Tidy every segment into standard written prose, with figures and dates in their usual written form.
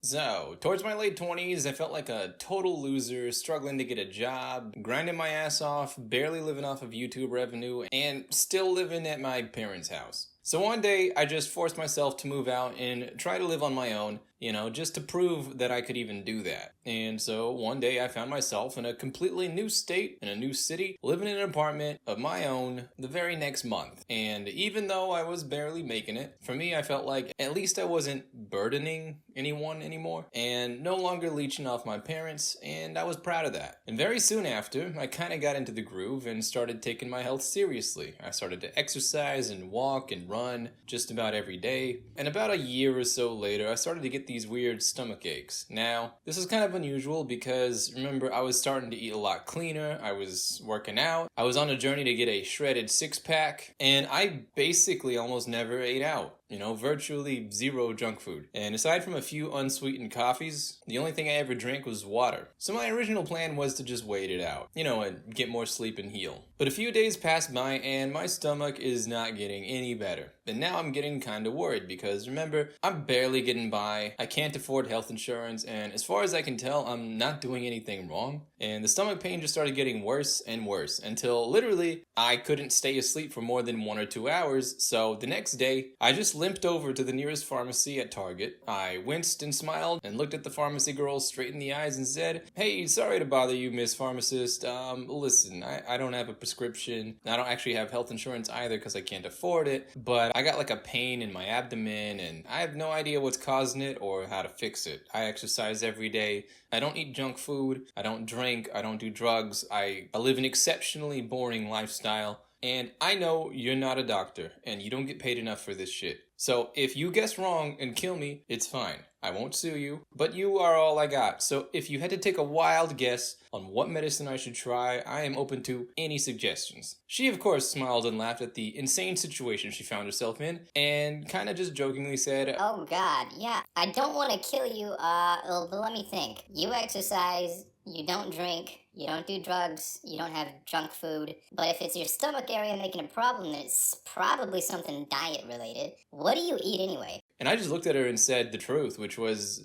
So, towards my late 20s, I felt like a total loser, struggling to get a job, grinding my ass off, barely living off of YouTube revenue, and still living at my parents' house. So one day, I just forced myself to move out and try to live on my own, just to prove that I could even do that. And so one day I found myself in a completely new state, in a new city, living in an apartment of my own the very next month. And even though I was barely making it, for me I felt like at least I wasn't burdening anyone anymore and no longer leeching off my parents, and I was proud of that. And very soon after, I kind of got into the groove and started taking my health seriously. I started to exercise and walk and run just about every day. And about a year or so later, I started to get these weird stomach aches. Now, this is kind of unusual because, remember, I was starting to eat a lot cleaner, I was working out, I was on a journey to get a shredded six-pack, and I basically almost never ate out. Virtually zero junk food. And aside from a few unsweetened coffees, the only thing I ever drank was water. So my original plan was to just wait it out, and get more sleep and heal. But a few days passed by and my stomach is not getting any better. And now I'm getting kind of worried because, remember, I'm barely getting by, I can't afford health insurance, and as far as I can tell, I'm not doing anything wrong. And the stomach pain just started getting worse and worse until literally I couldn't stay asleep for more than 1 or 2 hours. So the next day, I just limped over to the nearest pharmacy at Target. I winced and smiled and looked at the pharmacy girl straight in the eyes and said, "Hey, sorry to bother you, Miss Pharmacist. Listen, I don't have a prescription. I don't actually have health insurance either because I can't afford it, but I got like a pain in my abdomen and I have no idea what's causing it or how to fix it. I exercise every day. I don't eat junk food. I don't drink. I don't do drugs. I live an exceptionally boring lifestyle. And I know you're not a doctor and you don't get paid enough for this shit. So if you guess wrong and kill me, it's fine. I won't sue you, but you are all I got. So if you had to take a wild guess on what medicine I should try, I am open to any suggestions." She, of course, smiled and laughed at the insane situation she found herself in, and kind of just jokingly said, Oh God, yeah. I don't want to kill you, but let me think. You exercise, you don't drink, you don't do drugs, you don't have junk food. But if it's your stomach area making a problem, then it's probably something diet related. What do you eat anyway? and I just looked at her and said the truth, which was,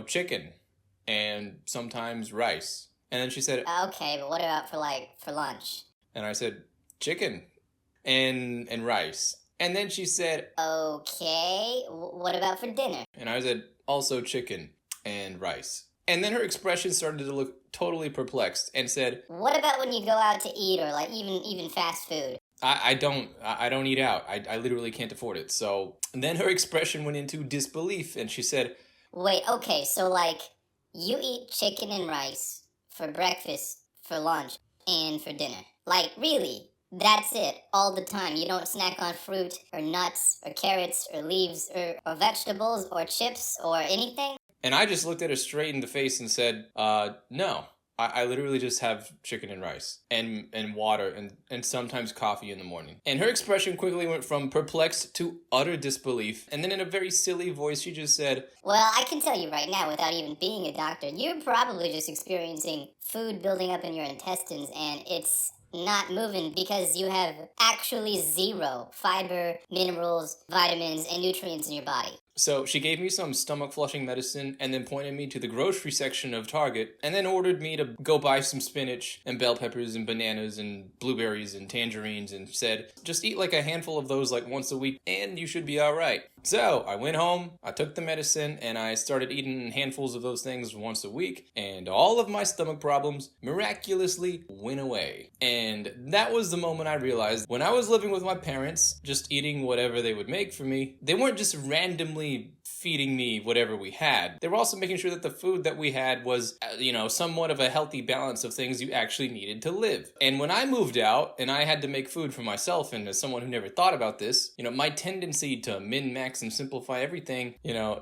chicken and sometimes rice. And then she said, Okay, but what about for lunch? and I said, chicken and rice. And then she said, Okay, what about for dinner? and I said, also chicken and rice. And then her expression started to look totally perplexed and said, What about when you go out to eat or even fast food? I don't eat out. I literally can't afford it. So then her expression went into disbelief and she said, Wait, okay, so you eat chicken and rice for breakfast, for lunch, and for dinner. Like, really? That's it, all the time. You don't snack on fruit, or nuts, or carrots, or leaves, or vegetables, or chips, or anything? and I just looked at her straight in the face and said, no. I literally just have chicken and rice and water and sometimes coffee in the morning. And her expression quickly went from perplexed to utter disbelief. And then in a very silly voice, she just said, Well, I can tell you right now, without even being a doctor, you're probably just experiencing food building up in your intestines, and it's not moving because you have actually zero fiber, minerals, vitamins, and nutrients in your body. So she gave me some stomach flushing medicine and then pointed me to the grocery section of Target and then ordered me to go buy some spinach and bell peppers and bananas and blueberries and tangerines and said, just eat like a handful of those like once a week and you should be all right. So I went home, I took the medicine, and I started eating handfuls of those things once a week, and all of my stomach problems miraculously went away. And that was the moment I realized when I was living with my parents, just eating whatever they would make for me, they weren't just randomly feeding me whatever we had. They were also making sure that the food that we had was, somewhat of a healthy balance of things you actually needed to live. And when I moved out and I had to make food for myself, and as someone who never thought about this, my tendency to min-max and simplify everything,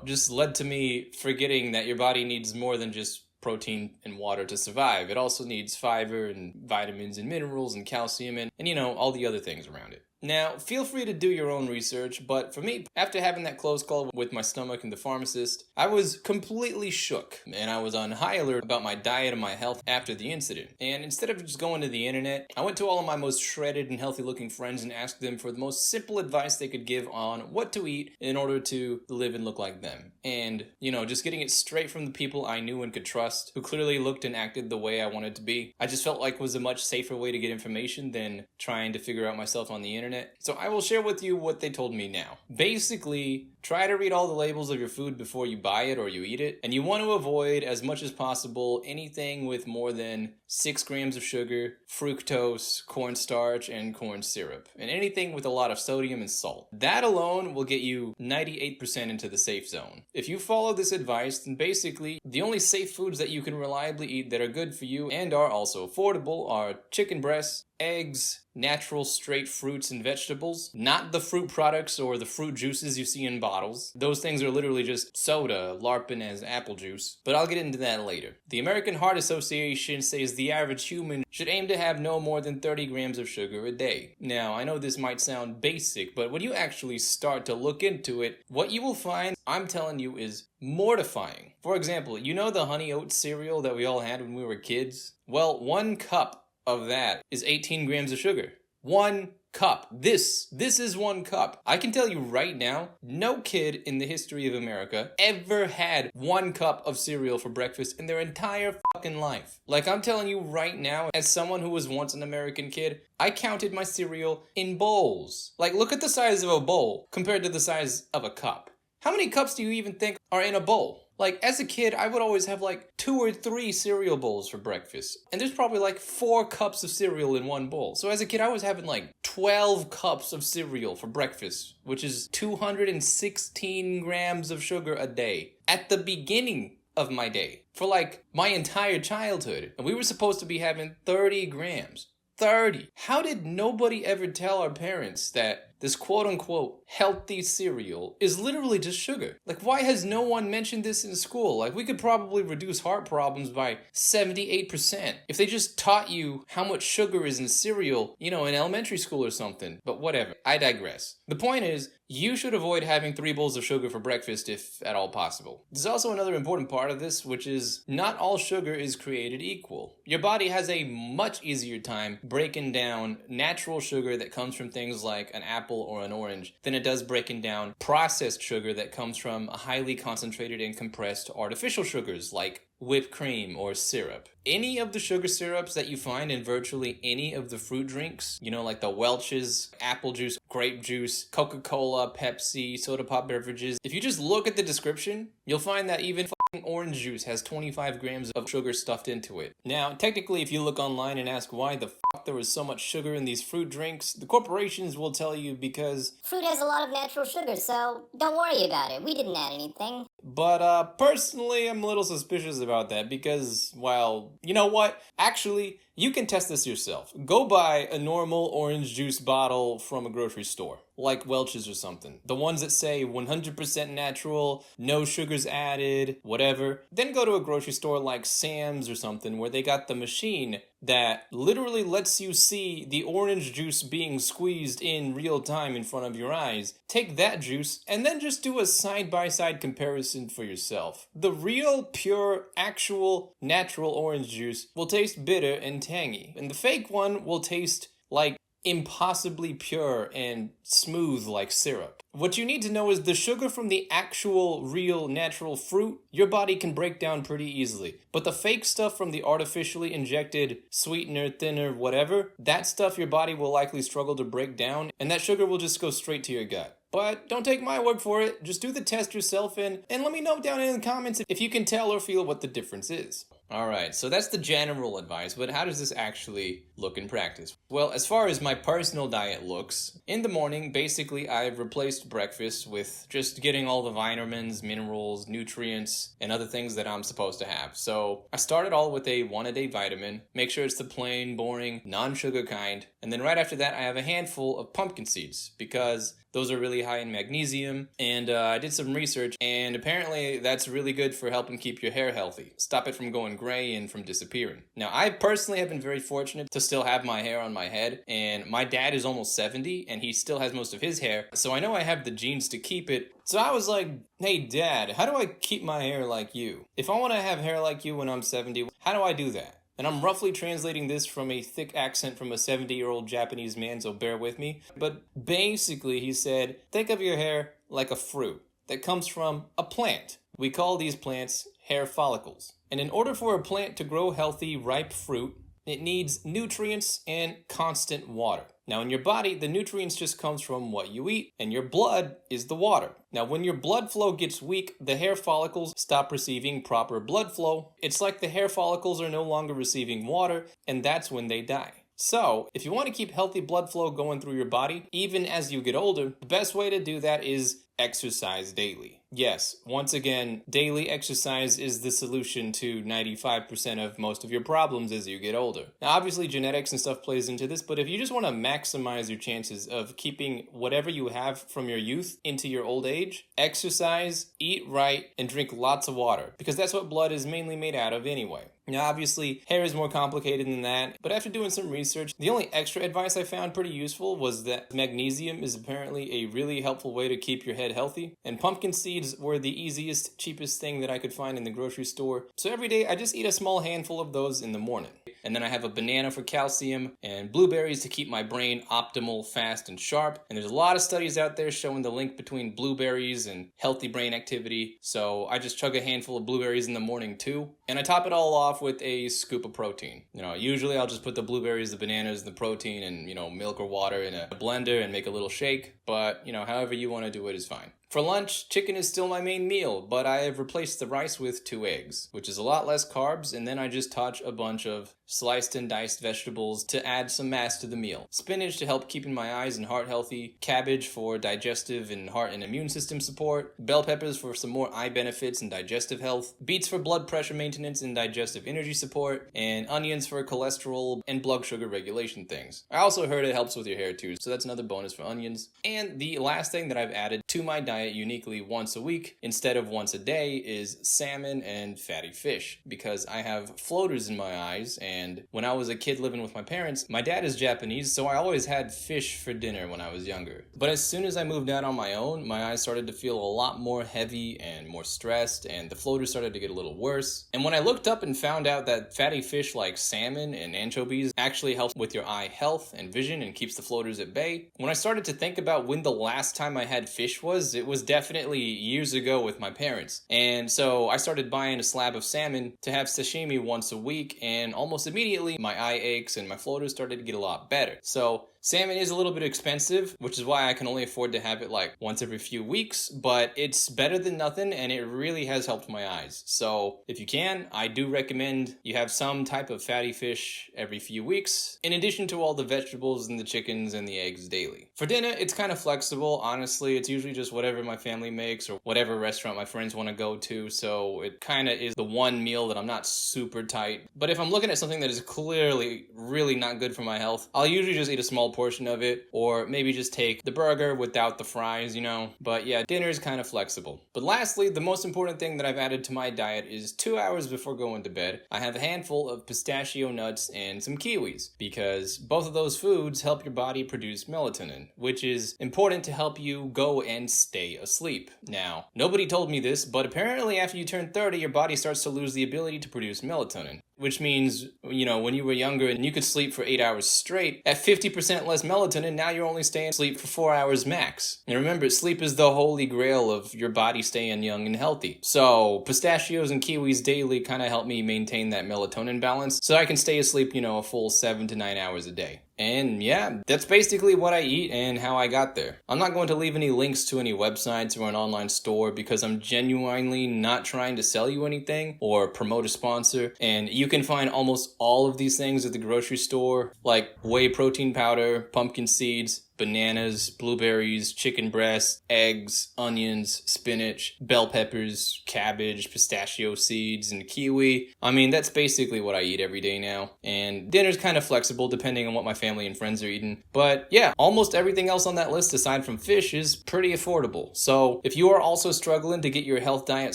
just led to me forgetting that your body needs more than just protein and water to survive. It also needs fiber and vitamins and minerals and calcium and all the other things around it. Now, feel free to do your own research, but for me, after having that close call with my stomach and the pharmacist, I was completely shook, and I was on high alert about my diet and my health after the incident. And instead of just going to the internet, I went to all of my most shredded and healthy looking friends and asked them for the most simple advice they could give on what to eat in order to live and look like them. And, just getting it straight from the people I knew and could trust, who clearly looked and acted the way I wanted to be, I just felt like was a much safer way to get information than trying to figure out myself on the internet. So I will share with you what they told me now. Basically, try to read all the labels of your food before you buy it or you eat it, and you want to avoid as much as possible anything with more than 6 grams of sugar, fructose, cornstarch, and corn syrup, and anything with a lot of sodium and salt. That alone will get you 98% into the safe zone. If you follow this advice, then basically the only safe foods that you can reliably eat that are good for you and are also affordable are chicken breasts, eggs, natural straight fruits and vegetables, not the fruit products or the fruit juices you see in bottles. Those things are literally just soda, larping as apple juice, but I'll get into that later. The American Heart Association says the average human should aim to have no more than 30 grams of sugar a day. Now, I know this might sound basic, but when you actually start to look into it, what you will find, I'm telling you, is mortifying. For example, the honey oat cereal that we all had when we were kids? Well, 1 cup of that is 18 grams of sugar. 1 cup. This is 1 cup. I can tell you right now, no kid in the history of America ever had 1 cup of cereal for breakfast in their entire fucking life. Like, I'm telling you right now, as someone who was once an American kid, I counted my cereal in bowls. Like, look at the size of a bowl compared to the size of a cup. How many cups do you even think are in a bowl? Like, as a kid, I would always have 2 or 3 cereal bowls for breakfast. And there's probably 4 cups of cereal in one bowl. So as a kid, I was having 12 cups of cereal for breakfast, which is 216 grams of sugar a day. At the beginning of my day. For my entire childhood. And we were supposed to be having 30 grams. 30. How did nobody ever tell our parents that this quote-unquote healthy cereal is literally just sugar? Why has no one mentioned this in school? We could probably reduce heart problems by 78% if they just taught you how much sugar is in cereal, in elementary school or something. But whatever, I digress. The point is, you should avoid having 3 bowls of sugar for breakfast if at all possible. There's also another important part of this, which is not all sugar is created equal. Your body has a much easier time breaking down natural sugar that comes from things like an apple or an orange than it does breaking down processed sugar that comes from highly concentrated and compressed artificial sugars like whipped cream or syrup. Any of the sugar syrups that you find in virtually any of the fruit drinks, like the Welch's, apple juice, grape juice, Coca-Cola, Pepsi, soda pop beverages, if you just look at the description, you'll find that even orange juice has 25 grams of sugar stuffed into it. Now, technically, if you look online and ask why the there was so much sugar in these fruit drinks, the corporations will tell you because fruit has a lot of natural sugar, so don't worry about it. We didn't add anything. But personally, I'm a little suspicious about that because, well, you know what? Actually, you can test this yourself. Go buy a normal orange juice bottle from a grocery store, like Welch's or something. The ones that say 100% natural, no sugars added, whatever. Then go to a grocery store like Sam's or something where they got the machine that literally lets you see the orange juice being squeezed in real time in front of your eyes. Take that juice and then just do a side-by-side comparison for yourself. The real, pure, actual, natural orange juice will taste bitter and tangy, and the fake one will taste like impossibly pure and smooth like syrup. What you need to know is the sugar from the actual, real, natural fruit, your body can break down pretty easily. But the fake stuff from the artificially injected sweetener, thinner, whatever, that stuff your body will likely struggle to break down, and that sugar will just go straight to your gut. But don't take my word for it, just do the test yourself and let me know down in the comments if you can tell or feel what the difference is. Alright, so that's the general advice, but how does this actually look in practice? Well, as far as my personal diet looks, in the morning, basically I've replaced breakfast with just getting all the vitamins, minerals, nutrients, and other things that I'm supposed to have. So I started all with a 1-a-day vitamin, make sure it's the plain, boring, non-sugar kind, and then right after that I have a handful of pumpkin seeds, because those are really high in magnesium, and I did some research, and apparently that's really good for helping keep your hair healthy. Stop it from going gray and from disappearing. Now, I personally have been very fortunate to still have my hair on my head, and my dad is almost 70 and he still has most of his hair, so I know I have the genes to keep it. So I was like, hey dad, how do I keep my hair like you? If I want to have hair like you when I'm 70, how do I do that? And I'm roughly translating this from a thick accent from a 70-year-old Japanese man, so bear with me. But basically he said, think of your hair like a fruit that comes from a plant. We call these plants hair follicles. And in order for a plant to grow healthy, ripe fruit, it needs nutrients and constant water. Now in your body, the nutrients just comes from what you eat, and your blood is the water. Now when your blood flow gets weak, the hair follicles stop receiving proper blood flow. It's like the hair follicles are no longer receiving water, and that's when they die. So, if you want to keep healthy blood flow going through your body, even as you get older, the best way to do that is exercise daily. Yes, once again, daily exercise is the solution to 95% of most of your problems as you get older. Now, obviously, genetics and stuff plays into this, but if you just want to maximize your chances of keeping whatever you have from your youth into your old age, exercise, eat right, and drink lots of water, because that's what blood is mainly made out of anyway. Now, obviously, hair is more complicated than that, but after doing some research, the only extra advice I found pretty useful was that magnesium is apparently a really helpful way to keep your head healthy, and pumpkin seeds were the easiest, cheapest thing that I could find in the grocery store. So every day, I just eat a small handful of those in the morning. And then I have a banana for calcium and blueberries to keep my brain optimal, fast, and sharp. And there's a lot of studies out there showing the link between blueberries and healthy brain activity. So I just chug a handful of blueberries in the morning too. And I top it all off with a scoop of protein. Usually I'll just put the blueberries, the bananas, the protein, and, milk or water in a blender and make a little shake. But, however you want to do it is fine. For lunch, chicken is still my main meal, but I have replaced the rice with 2 eggs, which is a lot less carbs, and then I just touch a bunch of sliced and diced vegetables to add some mass to the meal. Spinach to help keeping my eyes and heart healthy, cabbage for digestive and heart and immune system support, bell peppers for some more eye benefits and digestive health, beets for blood pressure maintenance and digestive energy support, and onions for cholesterol and blood sugar regulation things. I also heard it helps with your hair too, so that's another bonus for onions. And the last thing that I've added to my diet uniquely once a week instead of once a day is salmon and fatty fish, because I have floaters in my eyes, and when I was a kid living with my parents, my dad is Japanese, so I always had fish for dinner when I was younger. But as soon as I moved out on my own, my eyes started to feel a lot more heavy and more stressed, and the floaters started to get a little worse. And when I looked up and found out that fatty fish like salmon and anchovies actually helps with your eye health and vision and keeps the floaters at bay, when I started to think about when the last time I had fish was, it was definitely years ago with my parents. And so I started buying a slab of salmon to have sashimi once a week, and almost immediately my eye aches and my floaters started to get a lot better. So salmon is a little bit expensive, which is why I can only afford to have it like once every few weeks, but it's better than nothing, and it really has helped my eyes. So if you can, I do recommend you have some type of fatty fish every few weeks, in addition to all the vegetables and the chickens and the eggs daily. For dinner, it's kind of flexible. Honestly, it's usually just whatever my family makes or whatever restaurant my friends want to go to, so it kind of is the one meal that I'm not super tight. But if I'm looking at something that is clearly really not good for my health, I'll usually just eat a small portion of it, or maybe just take the burger without the fries, But yeah, dinner is kind of flexible. But lastly, the most important thing that I've added to my diet is 2 hours before going to bed, I have a handful of pistachio nuts and some kiwis, because both of those foods help your body produce melatonin, which is important to help you go and stay asleep. Now, nobody told me this, but apparently after you turn 30, your body starts to lose the ability to produce melatonin. Which means, when you were younger and you could sleep for 8 hours straight, at 50% less melatonin, now you're only staying asleep for 4 hours max. And remember, sleep is the holy grail of your body staying young and healthy. So pistachios and kiwis daily kind of help me maintain that melatonin balance, so I can stay asleep, a full 7 to 9 hours a day. And yeah, that's basically what I eat and how I got there. I'm not going to leave any links to any websites or an online store, because I'm genuinely not trying to sell you anything or promote a sponsor. And you can find almost all of these things at the grocery store, like whey protein powder, pumpkin seeds, bananas, blueberries, chicken breast, eggs, onions, spinach, bell peppers, cabbage, pistachio seeds, and kiwi. I mean, that's basically what I eat every day now. And dinner's kind of flexible depending on what my family and friends are eating. But yeah, almost everything else on that list aside from fish is pretty affordable. So if you are also struggling to get your health diet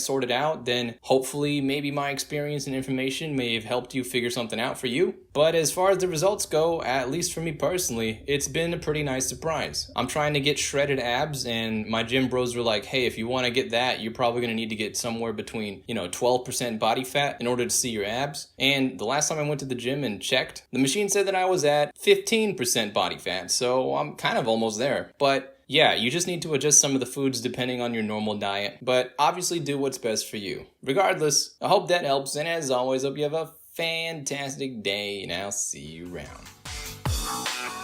sorted out, then hopefully maybe my experience and information may have helped you figure something out for you. But as far as the results go, at least for me personally, it's been a pretty nice surprise. I'm trying to get shredded abs, and my gym bros were like, hey, if you want to get that, you're probably going to need to get somewhere between, 12% body fat in order to see your abs. And the last time I went to the gym and checked, the machine said that I was at 15% body fat, so I'm kind of almost there. But yeah, you just need to adjust some of the foods depending on your normal diet, but obviously do what's best for you. Regardless, I hope that helps, and as always, hope you have a fantastic day, and I'll see you around.